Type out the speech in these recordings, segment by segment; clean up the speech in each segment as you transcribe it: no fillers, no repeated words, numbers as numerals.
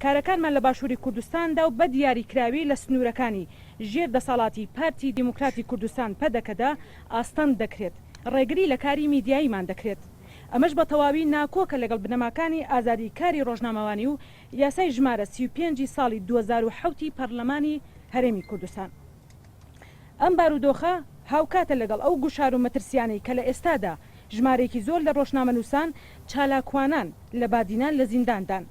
کارەکانمان لە باشووری کوردستاندا و بە دیاریکراوی لە سنوورەکانی ژێر دەسەڵاتی پارتی دیموکراتی کوردستان پەدەکەدا ئاستەم دەکرێت ڕێگری لە کاری میدیاییمان دەکرێت ئەمەش بە تەواوی ناکۆکە لەگەڵ بنەماکانی ئازادی کاری ڕۆژنامەوانی و یاسای ژمارە 35 ساڵی 2007 پەرلەمانی هەرێمی کوردستان. ئەم بارودۆخە هاوکاتە لەگەڵ ئەو گوشار و مەترسیانەی کە لە ئێستادا ژمارێکی زۆر لە ڕۆژنامەنووسان چالاکوانان لە بادینان لە زینداندان.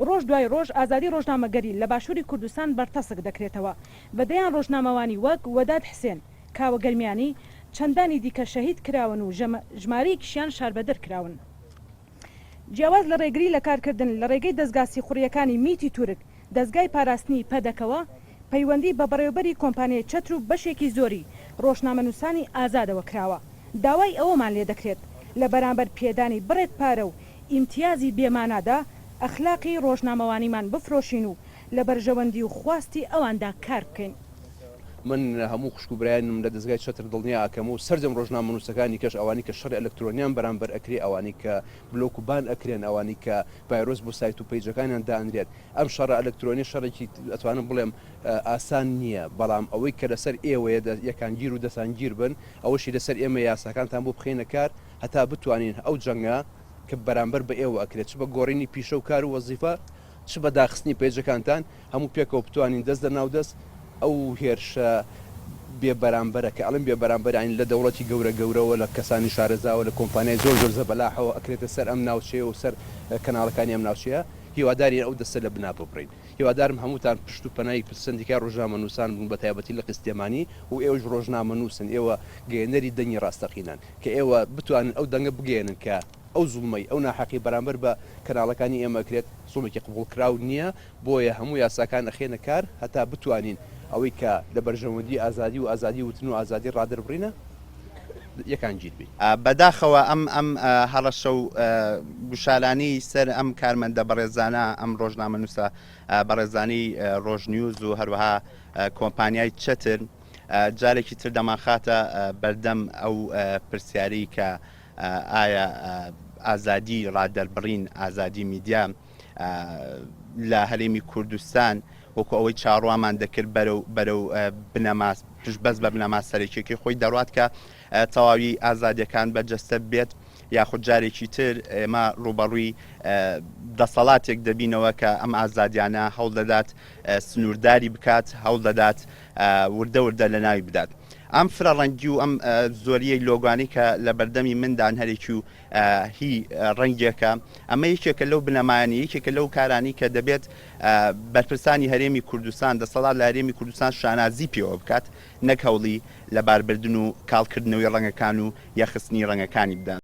ڕۆژ دوای ڕۆژ ئازادی ڕۆژنامەگەری لە باشووری کوردستان بەرتەسک دەکرێتەوە بەدەیان ڕۆژنامەوانی وەک وەداد حسێن، کاوە گەرمیانی، چەندانی دیکە شەهید کراون و ژمارەیەکیشیان شاربەدەر کراون. جیاواز لە ڕێگری لە کارکردن لە ڕێگەی دەستگا سیخوڕیەکانی میتی تورک دەستگای پاراستنی پەدەکەوە پەیوەندی بە بەڕێوەبەری کۆمپانیای چەتر و بەشێکی زۆری ڕۆژنامەنووسانی ئازادەوە کراوە. داوای ئەوەمان لێ دەکرێت لە بەرامبەر پێدانی بڕێک پارە و ئیمتیازی بێمانادا ئەخلاقی ڕۆژنامەوانیمان بفرۆشین و لە بەرژەوەندی و خواستی ئەواندا کار بکەین. من هەموو خوشکوبرایانم لە دەستگای چەتر دڵنیا ئاکەم و سەرجەم ڕۆژنامەنووسەکانی کەش ئەوانی کە شەڕی ئەلکترۆنیان بەرامبەر ئەکرێ، ئەوانی کە بلۆکوبان ئەکرێن، ئەوانی کە ڤایرۆس بۆ سایت و پەیجەکانیان دانرێت. ئەم شەڕە ئەلکترۆنی شەڕێکی ئەتوانم بڵێم ئاسان نییە، بەڵام ئەوەی کە لەسەر ئێوەیە یەکان گیر و دەسانگیر بن، ئەوەشی لەسەر ئێمە یاساکانتان بۆ بخێنە کار هەتا بتوانین ئەو جەنگە کە بەرامبەر بە ئێوە ئەکرێت، چ بە گۆڕینی پیشە و کار و وەزیفە، چ بە داخستنی پێیجەکانتان، هەموو پێکەوە بتوانین دەست دەناودەست ئەو هێرشە بێ بەرامبەرە کە ئەڵم بێ بەرامبەرین لە دەوڵەتی گەورەوە لە کەسانی شارەزاوە لە کۆمپانیای زۆر زەبەلاحەوە ئەکرێتە سەر ئەم ناوچەیە و سەر کەناڵەکانی ئەم ناوچەیە. هیواداری ئەو دەستە لە بنا ببڕین. هیوادارم هەمووتان پشت و پەنای سندیکای ڕۆژنامەنووسان بوون بە تایبەتی لە قستێمانی و ئێوەش ڕۆژنامەنووسن، ئێوە گەێنەری دەنگی ڕاستەقینان کە ئێوە بتوانن ئەو دەنگە بگەێنن کە ئەو زوڵمەی ئەو ناحەقی بەرامبەر بە کەناڵەکانی ئێمە کرێت زوڵمێکی قبولکراو نییە، بۆیە هەموو یاساکان ئەخێنە کار هەتا بتوانین ئەوەی کە لە بەرژەوەندی ئازادی و ئازادی وتن و ئازادی ڕادربڕینە یەکان جیت بین. بەداخەوە ئەم هەڵەشە و گوشالانی سەر ئەم کارمەندە بەڕێزانە ئەم ڕۆژنامەنووسە بەڕێزانی ڕۆژنیوز و هەروەها کۆمپانیای چەتر جارێکی تر دەماخاتە بەردەم ئەو پرسیاری کە ئایا ئازادی ڕادەربڕین، ئازادی میدیا لە هەرێمی کوردستان وەکو ئەوەی چاڕوامان دەکرد بەرەو بنەماس پشت بەس بە بنەماس سەرێکێکی خۆی دەڕات کە تەواوی ئازادیەکان بەجەستە بێت، یاخود جارێکی تر ئێمە ڕوبەڕووی دەسەڵاتێک دەبینەوە کە ئەم ئازادیانە هەوڵ دەدات سنوورداری بکات، هەوڵ دەدات وردە وردە لە ناوی بدات. ئەم فرەڕەنگی و ئەم زۆریەی لۆگانی کە لە بەردەمی مندان هەرێکی و هی ڕەنگێکە، ئەمە یەکێکە لەو بنەمایانی، یەکێکە لەو کارانی کە دەبێت بەرپرسانی هەرێمی کوردستان، دەسەڵات لە هەرێمی کوردستان شانازی پێوە بکات، نەک هەوڵی لە باربردن و کاڵکردنەوەی ڕەنگەکان و یاخستنی ڕەنگەکانی بدەن.